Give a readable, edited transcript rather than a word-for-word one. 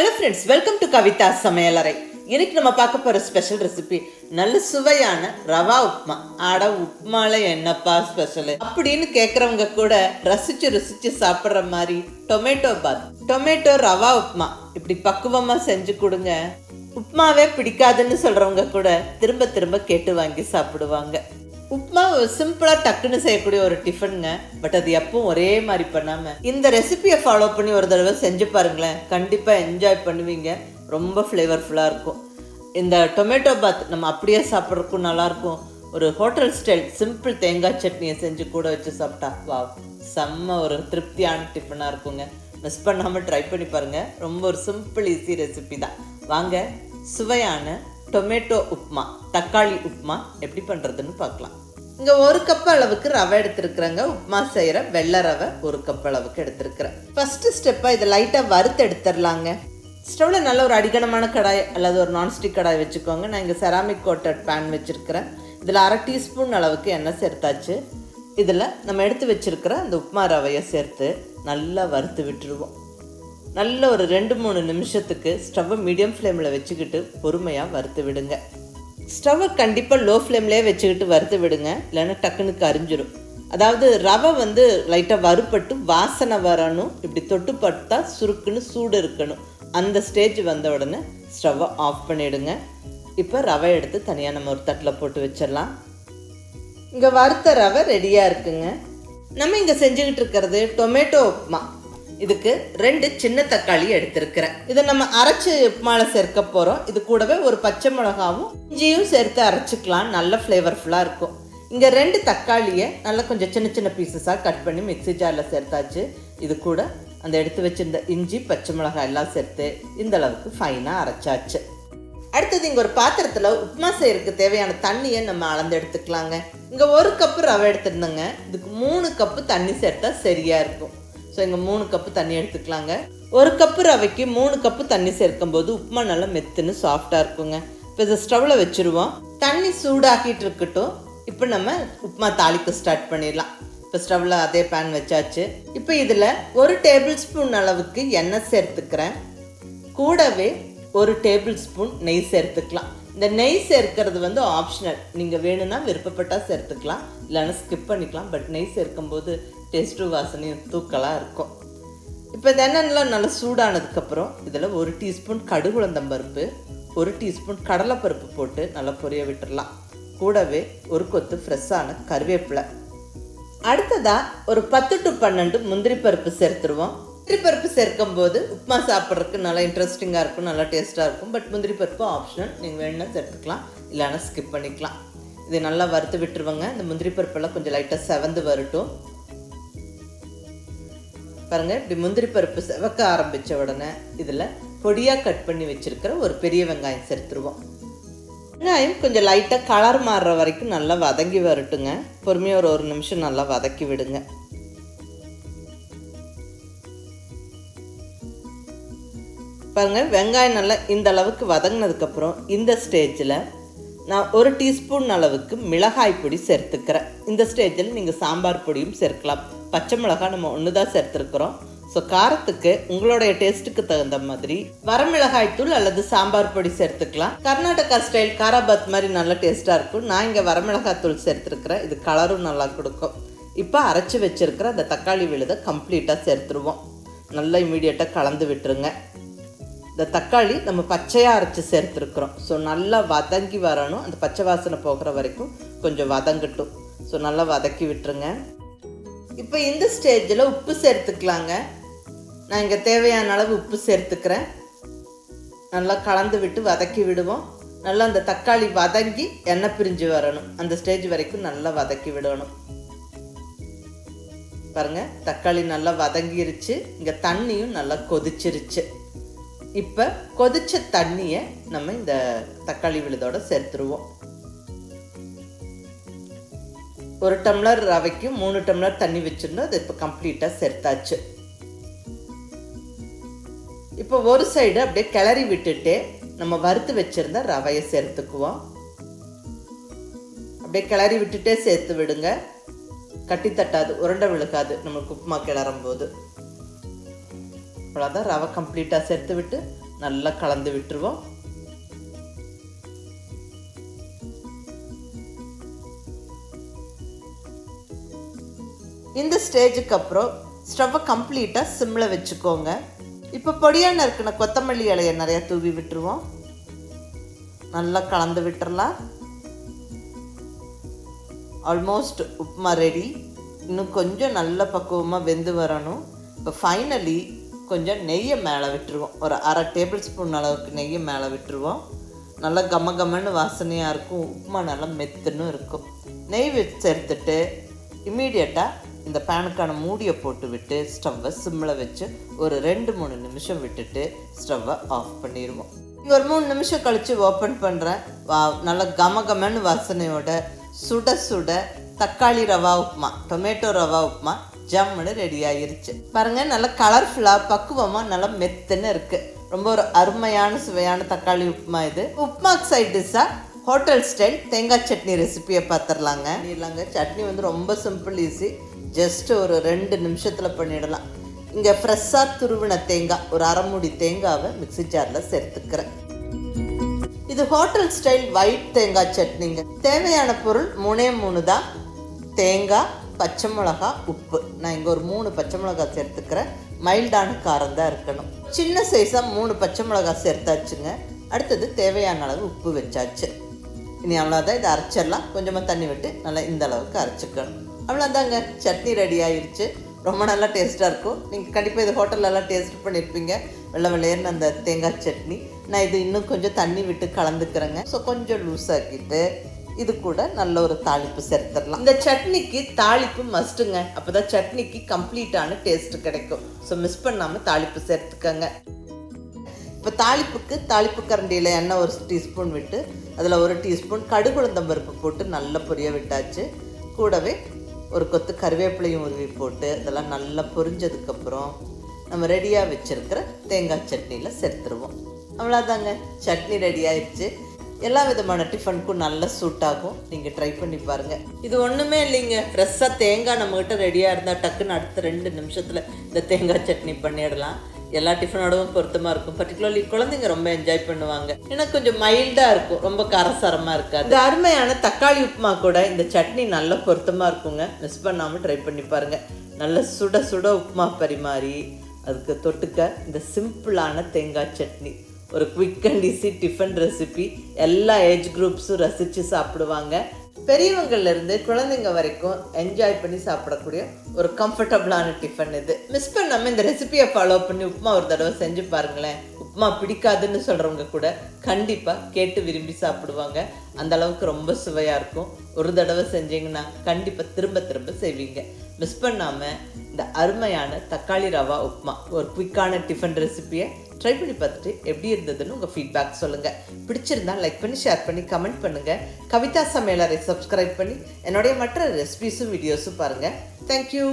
Hello friends, welcome to Kavitha சமையலறை. இன்னைக்கு நம்ம பார்க்க போகிற ஸ்பெஷல் ரெசிபி நல்ல சுவையான ரவா உப்புமா. ஆட உப்புமால என்னப்பா ஸ்பெஷல் அப்படின்னு கேட்குறவங்க கூட ரசிச்சு ருசிச்சு சாப்பிட்ற மாதிரி டொமேட்டோ பாத், டொமேட்டோ ரவா உப்புமா இப்படி பக்குவமாக செஞ்சு கொடுங்க. உப்புமாவே பிடிக்காதுன்னு சொல்கிறவங்க கூட திரும்ப திரும்ப கேட்டு வாங்கி சாப்பிடுவாங்க. உப்புமா சிம்பிளாக டக்குன்னு செய்யக்கூடிய ஒரு டிஃபனுங்க. பட் அது எப்பவும் ஒரே மாதிரி பண்ணாமல் இந்த ரெசிபியை ஃபாலோ பண்ணி ஒரு தடவை செஞ்சு பாருங்களேன், கண்டிப்பாக என்ஜாய் பண்ணுவீங்க. ரொம்ப ஃப்ளேவர்ஃபுல்லாக இருக்கும். இந்த டொமேட்டோ பாத் நம்ம அப்படியே சாப்பிட்றதுக்கும் நல்லாயிருக்கும். ஒரு ஹோட்டல் ஸ்டைல் சிம்பிள் தேங்காய் சட்னியை செஞ்சு கூட வச்சு சாப்பிட்டா வா செம்ம ஒரு திருப்தியான டிஃபனாக இருக்குங்க. மிஸ் பண்ணாமல் ட்ரை பண்ணி பாருங்கள். ரொம்ப ஒரு சிம்பிள் ஈஸி ரெசிபி தான். வாங்க சுவையான டொமேட்டோ உப்புமா, தக்காளி உப்புமா எப்படி பண்ணுறதுன்னு பார்க்கலாம். இங்கே 1 கப் அளவுக்கு ரவை எடுத்துருக்குறேங்க. உப்புமா செய்கிற வெள்ளை ரவை 1 கப் அளவுக்கு எடுத்துருக்குறேன். ஃபஸ்ட்டு ஸ்டெப்பாக இதை லைட்டாக வறுத்து எடுத்துடலாங்க. ஸ்டவ்வில் நல்ல ஒரு அடிகனமான கடாய் அல்லது ஒரு நான்ஸ்டிக் கடாய் வச்சுக்கோங்க. நான் இங்கே செராமிக் கோட்டட் பேன் வச்சுருக்கிறேன். இதில் 1/2 டீஸ்பூன் அளவுக்கு எண்ணெய் சேர்த்தாச்சு. இதில் நம்ம எடுத்து வச்சுருக்கிற அந்த உப்புமா ரவையை சேர்த்து நல்லா வறுத்து விட்டுருவோம். நல்ல ஒரு 2-3 நிமிஷத்துக்கு ஸ்டவ்வை மீடியம் ஃப்ளேமில் வச்சுக்கிட்டு பொறுமையாக வறுத்து விடுங்க. ஸ்டவ்வை கண்டிப்பாக லோ ஃப்ளேம்லேயே வச்சுக்கிட்டு வறுத்து விடுங்க, இல்லைன்னா டக்குன்னு கரிஞ்சிடும். அதாவது ரவை லைட்டாக வறுப்பட்டு வாசனை வரணும். இப்படி தொட்டு பட்டா சுருக்குன்னு சூடு இருக்கணும். அந்த ஸ்டேஜ் வந்த உடனே ஸ்டவ்வை ஆஃப் பண்ணிவிடுங்க. இப்போ ரவை எடுத்து தனியாக நம்ம ஒரு தட்டில் போட்டு வச்சிடலாம். இங்கே வறுத்த ரவை ரெடியாக இருக்குங்க. நம்ம இங்கே செஞ்சுக்கிட்டு இருக்கிறது டொமேட்டோ உப்புமா. இதுக்கு 2 சின்ன தக்காளி எடுத்திருக்கிறேன். இதை நம்ம அரைச்சி உப்புமால சேர்க்க போகிறோம். இது கூடவே ஒரு பச்சை மிளகாவும் இஞ்சியும் சேர்த்து அரைச்சிக்கலாம். நல்ல ஃப்ளேவர்ஃபுல்லாக இருக்கும். இங்கே 2 தக்காளியை நல்லா கொஞ்சம் சின்ன சின்ன பீசஸாக கட் பண்ணி மிக்ஸி ஜாரில் சேர்த்தாச்சு. இது கூட அந்த எடுத்து வச்சிருந்த இஞ்சி பச்சை மிளகாய் எல்லாம் சேர்த்து இந்த அளவுக்கு ஃபைனாக அரைச்சாச்சு. அடுத்தது இங்கே ஒரு பாத்திரத்தில் உப்புமா செய்யறதுக்கு தேவையான தண்ணியை நம்ம அளந்து எடுத்துக்கலாங்க. இங்கே 1 கப்பு ரவை எடுத்துருந்தோங்க. இதுக்கு 3 கப்பு தண்ணி சேர்த்தா சரியாக இருக்கும். ஸோ இங்கே 3 கப்பு தண்ணி எடுத்துக்கலாங்க. 1 கப்பு ரவைக்கு 3 கப்பு தண்ணி சேர்க்கும் போது உப்புமா நல்லா மெத்துன்னு சாஃப்டாக இருக்குங்க. இப்போ இதை ஸ்டவ்வில் வச்சுருவோம். தண்ணி சூடாக்கிட்டு இருக்கட்டும். இப்போ நம்ம உப்புமா தாளிக்க ஸ்டார்ட் பண்ணிடலாம். இப்போ ஸ்டவ்வில் அதே பேன் வச்சாச்சு. இப்போ இதில் 1 டேபிள் ஸ்பூன் அளவுக்கு எண்ணெய் சேர்த்துக்கிறேன். கூடவே 1 டேபிள் ஸ்பூன் நெய் சேர்த்துக்கலாம். இந்த நெய் சேர்க்கிறது ஆப்ஷனல். நீங்கள் வேணும்னா விருப்பப்பட்டால் சேர்த்துக்கலாம், இல்லைன்னா ஸ்கிப் பண்ணிக்கலாம். பட் நெய் சேர்க்கும்போது டேஸ்ட்டு வாசனையும் தூக்கலாக இருக்கும். இப்போ இந்த எண்ணெய்லாம் நல்லா சூடானதுக்கப்புறம் இதில் 1 டீஸ்பூன் கடுகு உளுந்தம்பருப்பு, 1 டீஸ்பூன் கடலைப்பருப்பு போட்டு நல்லா பொரிய விட்டுடலாம். கூடவே ஒரு கொத்து ஃப்ரெஷ்ஷான கருவேப்பிலை. அடுத்ததாக ஒரு 10 to 12 முந்திரி பருப்பு சேர்த்துருவோம். முந்திரி பருப்பு சேர்க்கும் போது உப்புமா சாப்பிட்றதுக்கு நல்லா இன்ட்ரெஸ்டிங்காக இருக்கும், நல்லா டேஸ்ட்டாக இருக்கும். பட் முந்திரி பருப்பு ஆப்ஷனல். நீங்கள் வேணும்னா சேர்த்துக்கலாம், இல்லைன்னா ஸ்கிப் பண்ணிக்கலாம். இது நல்லா வறுத்து விட்டுருவாங்க. இந்த முந்திரி பருப்பெல்லாம் கொஞ்சம் லைட்டாக செவந்து வரட்டும். பாருங்கள், இப்படி முந்திரி பருப்பு செவக்க ஆரம்பித்த உடனே இதில் பொடியாக கட் பண்ணி வச்சுருக்கிற ஒரு பெரிய வெங்காயம் சேர்த்துருவோம். வெங்காயம் கொஞ்சம் லைட்டாக கலர் மாறுற வரைக்கும் நல்லா வதங்கி வரட்டுங்க. பொறுமையாக ஒரு 1 நிமிஷம் நல்லா வதக்கி விடுங்க. பாருங்கள், வெங்காயம் நல்லா இந்த அளவுக்கு வதங்கினதுக்கப்புறம் இந்த ஸ்டேஜில் நான் 1 டீஸ்பூன் அளவுக்கு மிளகாய் பொடி சேர்த்துக்கிறேன். இந்த ஸ்டேஜில் நீங்கள் சாம்பார் பொடியும் சேர்க்கலாம். பச்சை மிளகாய் நம்ம 1 தான் சேர்த்துருக்குறோம். ஸோ காரத்துக்கு உங்களுடைய டேஸ்ட்டுக்கு தகுந்த மாதிரி வரமிளகாய் தூள் அல்லது சாம்பார் பொடி சேர்த்துக்கலாம். கர்நாடகா ஸ்டைல் காராபாத் மாதிரி நல்ல டேஸ்ட்டாக இருக்கும். நான் இங்கே வரமிளகாய் தூள் சேர்த்துருக்குறேன். இது கலரும் நல்லா கொடுக்கும். இப்போ அரைச்சி வச்சுருக்கிற அந்த தக்காளி விழுதை கம்ப்ளீட்டாக சேர்த்துருவோம். நல்லா இமீடியட்டாக கலந்து விட்டுருங்க. இந்த தக்காளி நம்ம பச்சையாக அரைச்சி சேர்த்துருக்குறோம். ஸோ நல்லா வதங்கி வரணும். அந்த பச்சை வாசனை போகிற வரைக்கும் கொஞ்சம் வதங்கட்டும். ஸோ நல்லா வதக்கி விட்டுருங்க. இப்போ இந்த ஸ்டேஜில் உப்பு சேர்த்துக்கலாங்க. நான் இங்கே தேவையான அளவு உப்பு சேர்த்துக்கிறேன். நல்லா கலந்து விட்டு வதக்கி விடுவோம். நல்லா அந்த தக்காளி வதங்கி எண்ணெய் பிரிஞ்சு வரணும். அந்த ஸ்டேஜ் வரைக்கும் நல்லா வதக்கி விடணும். பாருங்கள், தக்காளி நல்லா வதங்கிருச்சு. இங்கே தண்ணியும் நல்லா கொதிச்சிருச்சு. இப்போ கொதிச்ச தண்ணியை நம்ம இந்த தக்காளி விழுதோட சேர்த்துருவோம். 1 டம்ளர் ரவைக்கு 3 டம்ளர் தண்ணி வச்சுருந்தோம். அது இப்போ கம்ப்ளீட்டாக சேர்த்தாச்சு. இப்போ ஒரு சைடு அப்படியே கிளறி விட்டுட்டு நம்ம வறுத்து வச்சுருந்த ரவையை சேர்த்துக்குவோம். அப்படியே கிளறி விட்டுட்டே சேர்த்து விடுங்க. கட்டி தட்டாது, உருண்டை விழுக்காது நம்மளுக்கு உப்புமா கிளறும் போது. அவ்வளோதான். ரவை கம்ப்ளீட்டாக சேர்த்து விட்டு நல்லா கலந்து விட்டுருவோம். இந்த ஸ்டேஜுக்கு அப்புறம் ஸ்டவ்வை கம்ப்ளீட்டாக சிம்மில் வச்சுக்கோங்க. இப்போ பொடியாக நறுக்கின கொத்தமல்லி இலையை நிறையா தூவி விட்டுருவோம். நல்லா கலந்து விட்டுறலாம். Almost upma ready. இன்னும் கொஞ்சம் நல்ல பக்குவமாக வெந்து வரணும். இப்போ ஃபைனலி கொஞ்சம் நெய்யை மேலே விட்டுருவோம். ஒரு 1/2 டேபிள் ஸ்பூன் அளவுக்கு நெய்யை மேலே விட்டுருவோம். நல்லா கமன்னு வாசனையாக இருக்கும். உப்புமா நல்லா மெத்துன்னு இருக்கும். நெய் சேர்த்துட்டு இம்மீடியட்டாக இந்த பேனுக்கான மூடியை போட்டு விட்டு ஸ்டவ்வை சிம்மில் வச்சு ஒரு 2-3 நிமிஷம் விட்டுட்டு ஸ்டவ்வை ஆஃப் பண்ணிடுவோம். ஒரு 3 நிமிஷம் கழித்து ஓப்பன் பண்ணுறேன். நல்லா கமன்னு வாசனையோட சுட சுட தக்காளி ரவா உப்புமா, டொமேட்டோ ரவா உப்புமா ஜம்முன்னு ரெடி ஆகிருச்சு. பாருங்கள், நல்லா கலர்ஃபுல்லாக பக்குவமாக நல்லா மெத்துன்னு இருக்குது. ரொம்ப ஒரு அருமையான சுவையான தக்காளி உப்புமா இது. உப்புமாக்கு சைட் டிஷ்ஷாக ஹோட்டல் ஸ்டைல் தேங்காய் சட்னி ரெசிபியை பார்த்துடலாங்க. சட்னி வந்து ரொம்ப சிம்பிள், ஈஸி. ஜஸ்ட்டு ஒரு 2 நிமிஷத்தில் பண்ணிடலாம். இங்கே ஃப்ரெஷ்ஷாக துருவின தேங்காய், ஒரு 1/2 மூடி தேங்காவை மிக்ஸி ஜாரில் சேர்த்துக்கிறேன். இது ஹோட்டல் ஸ்டைல் ஒயிட் தேங்காய் சட்னிங்க. தேவையான பொருள் 3 தான். தேங்காய், பச்சை மிளகா, உப்பு. நான் இங்கே ஒரு 3 பச்சை மிளகா சேர்த்துக்கிறேன். மைல்டான காரம் தான் இருக்கணும். சின்ன சைஸாக 3 பச்சை மிளகா சேர்த்தாச்சுங்க. அடுத்தது தேவையான அளவு உப்பு வச்சாச்சு. இனி அவ்வளோதான். இதை அரைச்சிடலாம். கொஞ்சமாக தண்ணி விட்டு நல்லா இந்த அளவுக்கு அரைச்சிக்கணும். அவ்வளோதாங்க, சட்னி ரெடி ஆயிடுச்சு. ரொம்ப நல்லா டேஸ்ட்டாக இருக்கும். நீங்கள் கண்டிப்பாக இது ஹோட்டல்லலாம் டேஸ்ட் பண்ணியிருப்பீங்க. வெள்ளையர்னு அந்த தேங்காய் சட்னி. நான் இது இன்னும் கொஞ்சம் தண்ணி விட்டு கலந்துக்கிறேங்க. ஸோ கொஞ்சம் லூஸ் ஆக்கிட்டு இது கூட நல்ல ஒரு தாளிப்பு சேர்த்துடலாம். இந்த சட்னிக்கு தாளிப்பு மஸ்ட்டுங்க. அப்போ தான் சட்னிக்கு கம்ப்ளீட்டான டேஸ்ட் கிடைக்கும். ஸோ மிஸ் பண்ணாமல் தாளிப்பு சேர்த்துக்கங்க. இப்போ தாளிப்பு கரண்டியில் எண்ணெய் 1 டீஸ்பூன் விட்டு அதில் 1 டீஸ்பூன் கடுகுளுந்தம் பருப்பு போட்டு நல்லா பொரிய விட்டாச்சு. கூடவே ஒரு கொத்து கருவேப்பிலையும் உருவி போட்டு அதெல்லாம் நல்லா பொரிஞ்சதுக்கப்புறம் நம்ம ரெடியாக வச்சுருக்கிற தேங்காய் சட்னியில் சேர்த்துருவோம். அவ்வளோதாங்க, சட்னி ரெடி ஆயிடுச்சு. எல்லா விதமான டிஃபனுக்கும் நல்லா சூட் ஆகும். நீங்கள் ட்ரை பண்ணி பாருங்கள். இது ஒன்றுமே இல்லைங்க, ஃப்ரெஷ்ஷாக தேங்காய் நம்மக்கிட்ட ரெடியாக இருந்தால் டக்குன்னு அடுத்த 2 நிமிஷத்தில் இந்த தேங்காய் சட்னி பண்ணிடலாம். எல்லா டிஃபனோடவும் பொருத்தமாக இருக்கும். பர்டிகுலர்லி குழந்தைங்க ரொம்ப என்ஜாய் பண்ணுவாங்க. ஏன்னா கொஞ்சம் மைல்டாக இருக்கும், ரொம்ப காரசாரமாக இருக்காது. இந்த அருமையான தக்காளி உப்புமா கூட இந்த சட்னி நல்ல பொருத்தமாக இருக்குங்க. மிஸ் பண்ணாமல் ட்ரை பண்ணி பாருங்கள். நல்ல சுட சுட உப்புமா பரிமாறி அதுக்கு தொட்டுக்க இந்த சிம்பிளான தேங்காய் சட்னி ஒரு quick and easy tiffin recipe. எல்லா ஏஜ் குரூப்ஸும் ரசித்து சாப்பிடுவாங்க. பெரியவங்கள்லேருந்து குழந்தைங்க வரைக்கும் என்ஜாய் பண்ணி சாப்பிடக்கூடிய ஒரு கம்ஃபர்டபுளான டிஃபன் இது. மிஸ் பண்ணாமல் இந்த ரெசிபியை ஃபாலோ பண்ணி உப்புமா ஒரு தடவை செஞ்சு பாருங்களேன். உப்புமா பிடிக்காதுன்னு சொல்கிறவங்க கூட கண்டிப்பாக கேட்டு விரும்பி சாப்பிடுவாங்க. அந்த அளவுக்கு ரொம்ப சுவையாக இருக்கும். ஒரு தடவை செஞ்சீங்கன்னா கண்டிப்பாக திரும்ப திரும்ப செய்வீங்க. மிஸ் பண்ணாமல் இந்த அருமையான தக்காளி ரவா உப்புமா ஒரு குயிக்கான டிஃபன் ரெசிபியை ட்ரை பண்ணி பார்த்துட்டு எப்படி இருந்ததுன்னு உங்கள் ஃபீட்பேக் சொல்லுங்கள். பிடிச்சிருந்தா லைக் பண்ணி, ஷேர் பண்ணி, கமெண்ட் பண்ணுங்கள். கவிதா சமையலறை சப்ஸ்கிரைப் பண்ணி என்னுடைய மற்ற ரெசிபிஸும் வீடியோஸும் பாருங்கள். தேங்க்யூ.